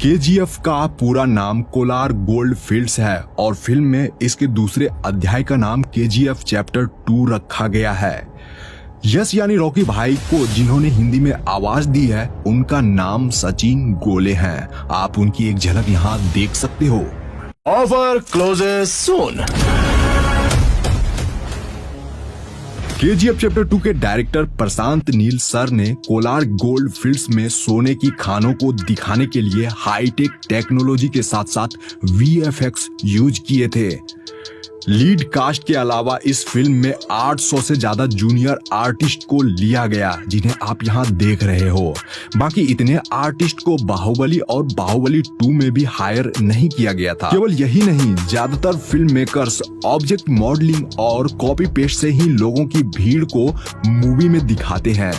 KGF का पूरा नाम कोलार गोल्ड फील्ड्स है और फिल्म में इसके दूसरे अध्याय का नाम केजीएफ चैप्टर 2 रखा गया है। यस यानी रॉकी भाई को जिन्होंने हिंदी में आवाज दी है उनका नाम सचिन गोले हैं। आप उनकी एक झलक यहाँ देख सकते हो। ऑफर क्लोजेस सून। केजीएफ चैप्टर 2 के डायरेक्टर प्रशांत नील सर ने कोलार गोल्ड फील्ड्स में सोने की खानों को दिखाने के लिए हाईटेक टेक्नोलॉजी के साथ साथ वीएफएक्स यूज किए थे। लीड कास्ट के अलावा इस फिल्म में 800 से ज्यादा जूनियर आर्टिस्ट को लिया गया जिन्हें आप यहाँ देख रहे हो। बाकी इतने आर्टिस्ट को बाहुबली और बाहुबली 2 में भी हायर नहीं किया गया था। केवल यही नहीं, ज्यादातर फिल्म मेकर्स ऑब्जेक्ट मॉडलिंग और कॉपी पेस्ट से ही लोगों की भीड़ को मूवी में दिखाते हैं।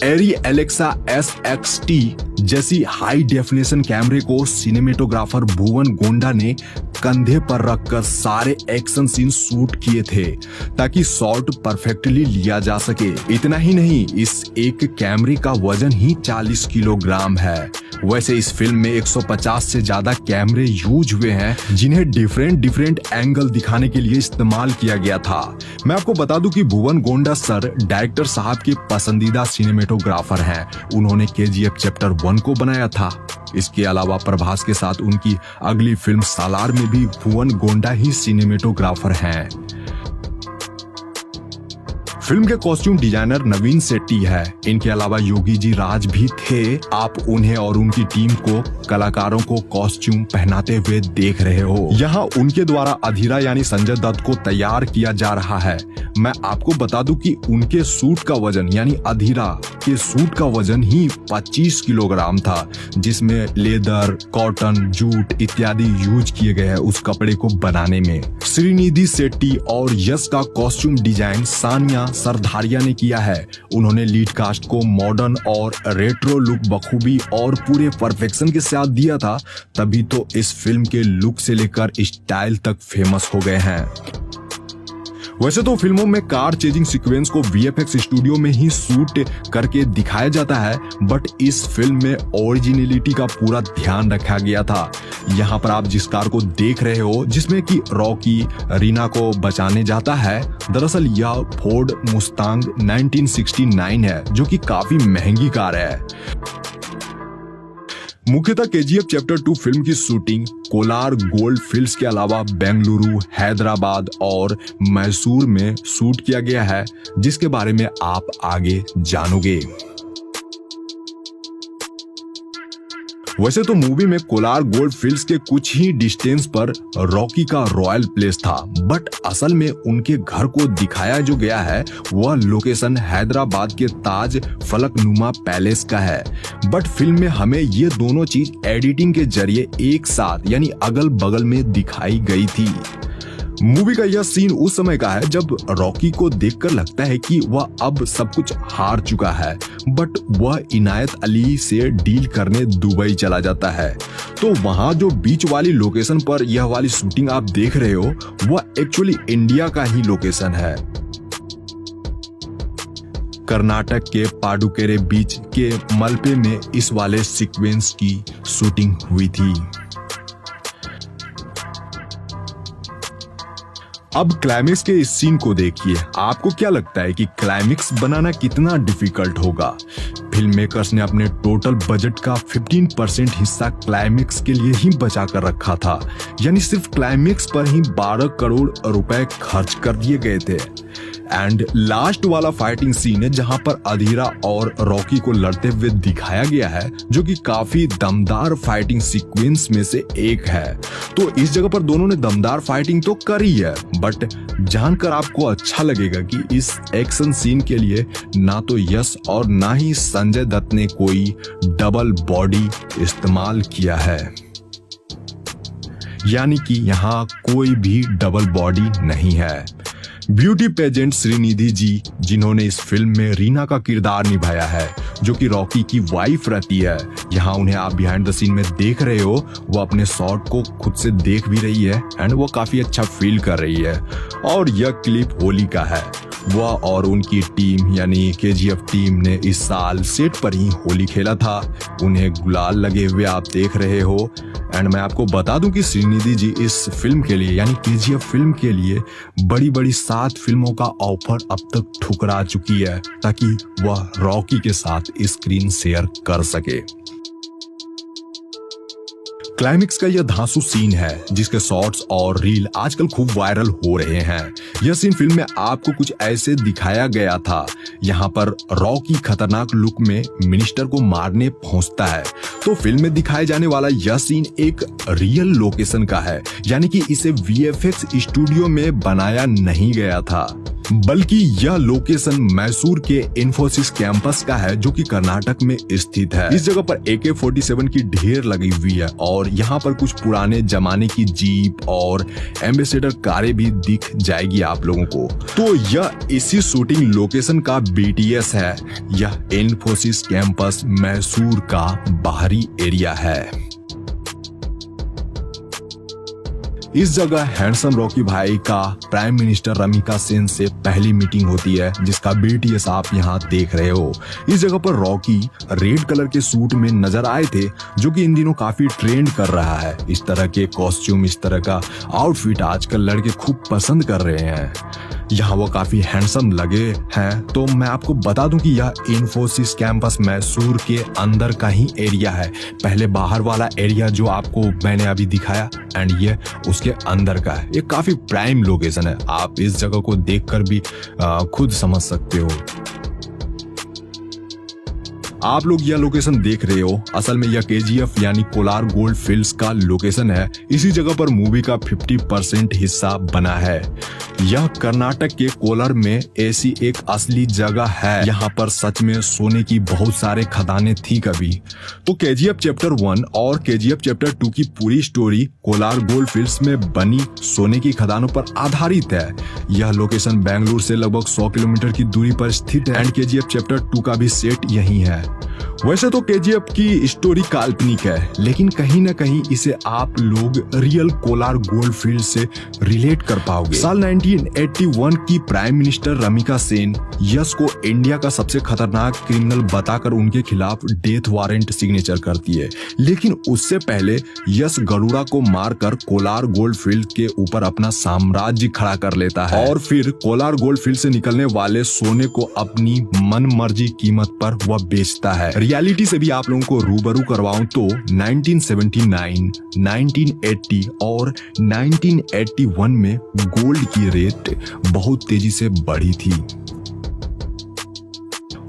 एरी एलेक्सा SXT जैसी हाई डेफिनेशन कैमरे को सिनेमेटोग्राफर भुवन गोंडा ने कंधे पर रखकर सारे एक्शन सीन शूट किए थे ताकि शॉट परफेक्टली लिया जा सके। इतना ही नहीं, इस एक कैमरे का वजन ही 40 किलोग्राम है। वैसे इस फिल्म में 150 से ज्यादा कैमरे यूज हुए हैं जिन्हें डिफरेंट एंगल दिखाने के लिए इस्तेमाल किया गया था। मैं आपको बता दूं कि भुवन गोंडा सर डायरेक्टर साहब के पसंदीदा सिनेमेटोग्राफर हैं। उन्होंने केजीएफ चैप्टर 1 को बनाया था। इसके अलावा प्रभास के साथ उनकी अगली फिल्म सालार में भी भुवन गोंडा ही सिनेमेटोग्राफर हैं। फिल्म के कॉस्ट्यूम डिजाइनर नवीन शेट्टी है। इनके अलावा योगी जी राज भी थे। आप उन्हें और उनकी टीम को कलाकारों को कॉस्ट्यूम पहनाते हुए देख रहे हो। यहाँ उनके द्वारा अधीरा यानी संजय दत्त को तैयार किया जा रहा है। मैं आपको बता दूं कि उनके सूट का वजन यानी अधीरा के सूट का वजन ही 25 किलोग्राम था, जिसमें लेदर, कॉटन, जूट इत्यादि यूज किए गए हैं उस कपड़े को बनाने में। श्रीनिधि शेट्टी और यश का कॉस्ट्यूम डिजाइन सानिया सरधारिया ने किया है। उन्होंने लीड कास्ट को मॉडर्न और रेट्रो लुक बखूबी और पूरे परफेक्शन के साथ दिया था, तभी तो इस फिल्म के लुक से लेकर स्टाइल तक फेमस हो गए हैं। वैसे तो फिल्मों में कार चेजिंग सीक्वेंस को वीएफएक्स स्टूडियो में ही शूट करके दिखाया जाता है, बट इस फिल्म में ओरिजिनलिटी का पूरा ध्यान रखा गया था। यहाँ पर आप जिस कार को देख रहे हो जिसमें कि रॉकी रीना को बचाने जाता है, दरअसल यह फोर्ड मुस्तांग 1969 है जो कि काफी महंगी कार है। मुख्यतः केजीएफ चैप्टर 2 फिल्म की शूटिंग कोलार गोल्ड फील्ड्स के अलावा बेंगलुरु, हैदराबाद और मैसूर में शूट किया गया है, जिसके बारे में आप आगे जानोगे। वैसे तो मूवी में कोलार गोल्ड फील्ड्स के कुछ ही डिस्टेंस पर रॉकी का रॉयल प्लेस था, बट असल में उनके घर को दिखाया जो गया है वह लोकेशन हैदराबाद के ताज फलकनुमा पैलेस का है। बट फिल्म में हमें ये दोनों चीज एडिटिंग के जरिए एक साथ यानी अगल बगल में दिखाई गई थी। मूवी का यह सीन उस समय का है जब रॉकी को देखकर लगता है कि वह अब सब कुछ हार चुका है, बट वह इनायत अली से डील करने दुबई चला जाता है। तो वहां जो बीच वाली लोकेशन पर यह वाली शूटिंग आप देख रहे हो वह एक्चुअली इंडिया का ही लोकेशन है। कर्नाटक के पाडुकेरे बीच के मलपे में इस वाले सीक्वेंस की शूटिंग हुई थी। अब क्लाइमेक्स के इस सीन को देखिए। आपको क्या लगता है कि क्लाइमेक्स बनाना कितना डिफिकल्ट होगा? फिल्म मेकर्स ने अपने टोटल बजट का 15% हिस्सा क्लाइमेक्स के लिए ही बचा कर रखा था, यानी सिर्फ क्लाइमेक्स पर ही 12 करोड़ रुपए खर्च कर दिए गए थे। एंड लास्ट वाला फाइटिंग सीन है जहां पर अधीरा और रॉकी को लड़ते हुए दिखाया गया है, जो कि काफी दमदार फाइटिंग सीक्वेंस में से एक है। तो इस जगह पर दोनों ने दमदार फाइटिंग तो करी है, बट जानकर आपको अच्छा लगेगा कि इस एक्शन सीन के लिए ना तो यश और ना ही संजय दत्त ने कोई डबल बॉडी इस्तेमाल किया है, यानी कि यहाँ कोई भी डबल बॉडी नहीं है। ब्यूटी पेजेंट श्रीनिधि जी, जिन्होंने इस फिल्म में रीना का किरदार निभाया है, जो कि रॉकी की वाइफ रहती है, यहाँ उन्हें आप बिहाइंड द सीन में देख रहे हो, वो अपने शॉट को खुद से देख भी रही है एंड वो काफी अच्छा फील कर रही है। और यह क्लिप होली का है। वह और उनकी टीम यानी केजीएफ टीम ने इस साल सेट पर ही होली खेला था। उन्हें गुलाल लगे हुए आप देख रहे हो। एंड मैं आपको बता दूं कि श्रीनिधि जी इस फिल्म के लिए यानी केजीएफ फिल्म के लिए बड़ी बड़ी 7 फिल्मों का ऑफर अब तक ठुकरा चुकी है ताकि वह रॉकी के साथ स्क्रीन शेयर कर सके। क्लाइमेक्स का यह धांसू सीन है जिसके शॉट्स और रील आजकल खूब वायरल हो रहे हैं। यह सीन फिल्म में आपको कुछ ऐसे दिखाया गया था। यहाँ पर रॉकी खतरनाक लुक में मिनिस्टर को मारने पहुंचता है। तो फिल्म में दिखाए जाने वाला यह सीन एक रियल लोकेशन का है, यानी कि इसे वीएफएक्स स्टूडियो में बनाया नहीं गया था, बल्कि यह लोकेशन मैसूर के इन्फोसिस कैंपस का है जो कि कर्नाटक में स्थित है। इस जगह पर AK-47 की ढेर लगी हुई है और यहाँ पर कुछ पुराने जमाने की जीप और एम्बेसडर कारें भी दिख जाएगी आप लोगों को। तो यह इसी शूटिंग लोकेशन का BTS है। यह इन्फोसिस कैंपस मैसूर का बाहरी एरिया है। इस जगह हैंडसम रॉकी भाई का प्राइम मिनिस्टर रमिका सेन से पहली मीटिंग होती है जिसका BTS आप यहाँ देख रहे हो। इस जगह पर रॉकी रेड कलर के सूट में नजर आए थे जो कि इन दिनों काफी ट्रेंड कर रहा है। इस तरह के कॉस्ट्यूम, इस तरह का आउटफिट आजकल लड़के खूब पसंद कर रहे हैं। यहाँ वो काफी हैंडसम लगे हैं। तो मैं आपको बता दूं कि यह इन्फोसिस कैंपस मैसूर के अंदर का ही एरिया है। पहले बाहर वाला एरिया जो आपको मैंने अभी दिखाया एंड ये उसके अंदर का है। ये काफी प्राइम लोकेशन है। आप इस जगह को देखकर भी खुद समझ सकते हो। आप लोग यह लोकेशन देख रहे हो, असल में यह KGF यानी कोलार गोल्ड फील्ड्स का लोकेशन है। इसी जगह पर मूवी का 50% हिस्सा बना है। यह कर्नाटक के कोलार में ऐसी एक असली जगह है। यहाँ पर सच में सोने की बहुत सारे खदानें थी कभी। तो KGF चैप्टर 1 और KGF चैप्टर 2 की पूरी स्टोरी कोलार गोल्ड फील्ड्स में बनी सोने की खदानों पर आधारित है। यह लोकेशन बेंगलुरु से लगभग 100 किलोमीटर की दूरी पर स्थित है एंड KGF चैप्टर 2 का भी सेट यही है। वैसे तो KGF की स्टोरी काल्पनिक है, लेकिन कहीं ना कहीं इसे आप लोग रियल कोलार गोल्ड फील्ड से रिलेट कर पाओगे। साल 1981 की प्राइम मिनिस्टर रमिका सेन यश को इंडिया का सबसे खतरनाक क्रिमिनल बताकर उनके खिलाफ डेथ वारंट सिग्नेचर करती है। लेकिन उससे पहले यश गरुड़ा को मारकर कोलार गोल्ड फील्ड के ऊपर अपना साम्राज्य खड़ा कर लेता है और फिर कोलार गोल्ड फील्ड से निकलने वाले सोने को अपनी मन मर्जी कीमत पर वह बेचता है। रियलिटी से भी आप लोगों को रूबरू करवाऊं तो 1979, 1980 और 1981 में गोल्ड की रेट बहुत तेजी से बढ़ी थी।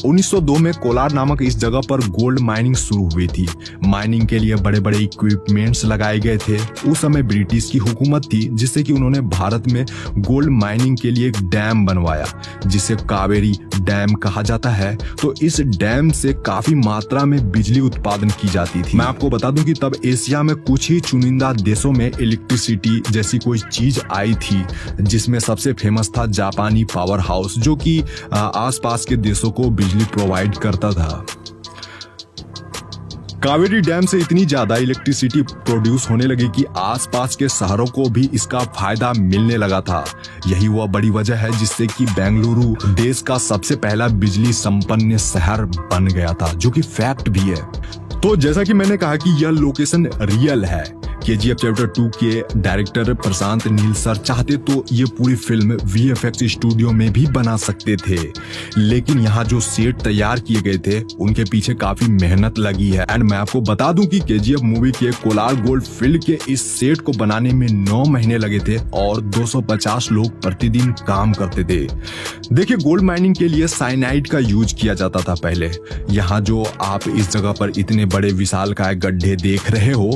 1902 में कोलार नामक इस जगह पर गोल्ड माइनिंग शुरू हुई थी। माइनिंग के लिए बड़े बड़े इक्विपमेंट्स लगाए गए थे। उस समय ब्रिटिश की हुकूमत थी जिससे कि उन्होंने भारत में गोल्ड माइनिंग के लिए एक डैम बनवाया जिसे कावेरी डैम कहा जाता है। तो इस डैम से काफी मात्रा में बिजली उत्पादन की जाती थी। मैं आपको बता दूं कि तब एशिया में कुछ ही चुनिंदा देशों में इलेक्ट्रिसिटी जैसी कोई चीज आई थी, जिसमें सबसे फेमस था जापानी पावर हाउस जो कि आसपास के देशों को बिजली प्रोवाइड करता था। कावेरी डैम से इतनी ज्यादा इलेक्ट्रिसिटी प्रोड्यूस होने लगी कि आसपास के शहरों को भी इसका फायदा मिलने लगा था। यही वह बड़ी वजह है जिससे कि बेंगलुरु देश का सबसे पहला बिजली संपन्न शहर बन गया था, जो कि फैक्ट भी है। तो जैसा कि मैंने कहा कि यह लोकेशन रियल है। KGF चैप्टर 2 के डायरेक्टर प्रशांत नील सर चाहते तो ये पूरी फिल्म VFX स्टूडियो में भी बना सकते थे, लेकिन यहाँ जो सेट तैयार किए गए थे उनके पीछे काफी मेहनत लगी है। एंड मैं आपको बता दूं कि KGF मूवी के कोलार गोल्ड फील्ड के इस सेट को बनाने में 9 महीने लगे थे और 250 लोग प्रतिदिन काम करते थे। देखिए, गोल्ड माइनिंग के लिए साइनाइड का यूज किया जाता था पहले। यहाँ जो आप इस जगह पर इतने बड़े विशालकाय गड्ढे देख रहे हो,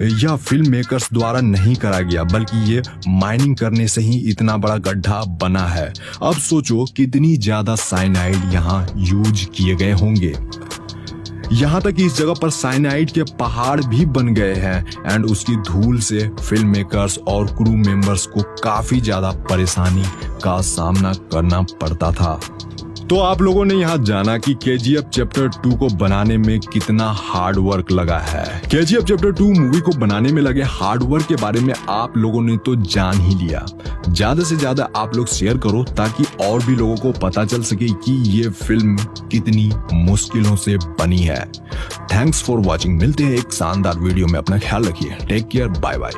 यह फिल्म मेकर्स द्वारा नहीं करा गया, बल्कि ये माइनिंग करने से ही इतना बड़ा गड्ढा बना है। अब सोचो कितनी ज्यादा साइनाइड यहाँ यूज किए गए होंगे। यहाँ तक कि इस जगह पर साइनाइड के पहाड़ भी बन गए हैं एंड उसकी धूल से फिल्म मेकर्स और क्रू मेंबर्स को काफी ज्यादा परेशानी का सामना करना पड़ता था। तो आप लोगों ने यहाँ जाना कि केजीएफ चैप्टर 2 को बनाने में कितना हार्ड वर्क लगा है। केजीएफ चैप्टर 2 मूवी को बनाने में लगे हार्ड वर्क के बारे में आप लोगों ने तो जान ही लिया। ज्यादा से ज्यादा आप लोग शेयर करो ताकि और भी लोगों को पता चल सके कि ये फिल्म कितनी मुश्किलों से बनी है। Thanks for watching. मिलते हैं एक शानदार वीडियो में। अपना ख्याल रखिए। Take care. Bye bye.